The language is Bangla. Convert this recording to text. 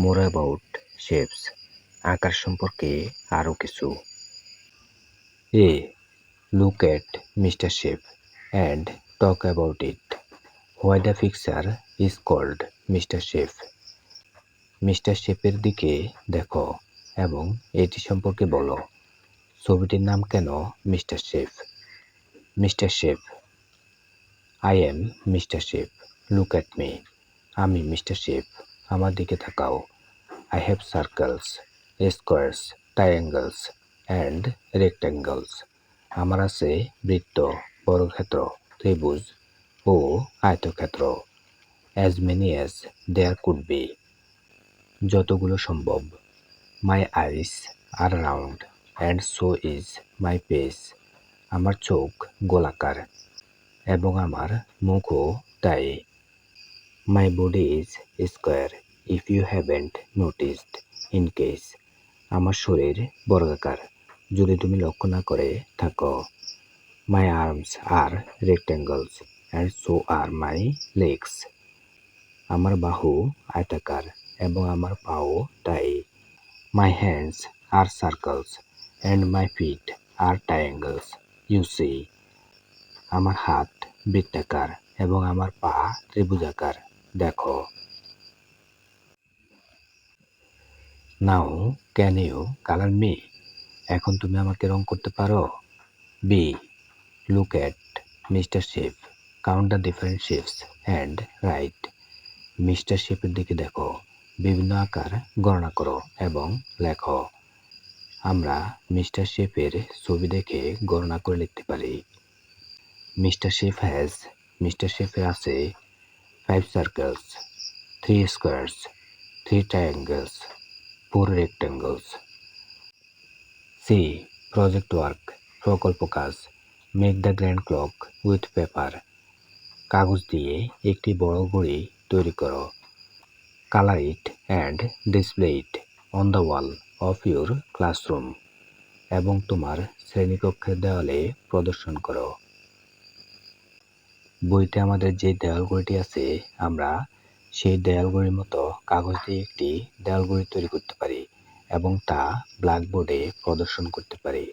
মোর অ্যাবাউট শেপস, আকার সম্পর্কে আরও কিছু। A look at Mister Shape and talk about it. Why the picture is called Mister Shape. Mister শেপের দিকে দেখো এবং এটি সম্পর্কে বলো। ছবিটির নাম কেন mister Shape? Mister shape, I am mister shape, look at me. আমি মিস্টার শেপ, আমার দিকে তাকাও। I have circles, squares, triangles and rectangles. আমার আছে বৃত্ত, বর্গক্ষেত্র, ত্রিভুজ ও আয়তক্ষেত্র। As many as there could be. যতগুলো সম্ভব। My eyes are round and so is my face. আমার চোখ গোলাকার এবং আমার মুখও তাই। My body is square if you haven't noticed. In case. আমার শরীর বর্গাকার যদি তুমি লক্ষ্য না করে থাকো। My arms are rectangles and so are my legs. আমার বাহু আয়তাকার এবং আমার পাও তাই। My hands are circles and my feet are triangles. You see. আমার হাত বৃত্তাকার এবং আমার পা ত্রিভুজাকার দেখো। Now can you color me? এখন তুমি আমাকে রং করতে পারো? B. Look at Mr. Shape. Count the different shapes and write. Mister শেপের দিকে দেখো, বিভিন্ন আকার গণনা করো এবং লেখো। আমরা মিস্টার শেপের ছবি দেখে গণনা করে লিখতে পারি। মিস্টার শেপের আছে 5 circles, 3 squares, 3 triangles, 4 rectangles. C. Project work. প্রকল্প কাজ। Make the grand clock with paper. কাগজ দিয়ে একটি বড় ঘড়ি তৈরি করো। Color it and display it on the wall of your classroom. এবং তোমার শ্রেণীকক্ষের দেওয়ালে প্রদর্শন করো। বইতে আমাদের যে দেওয়াল ঘড়িটি আছে, আমরা সেই দেওয়াল ঘড়ির মতো কাগজ দিয়ে একটি দেওয়াল ঘড়ি তৈরি করতে পারি এবং তা ব্ল্যাকবোর্ডে প্রদর্শন করতে পারি।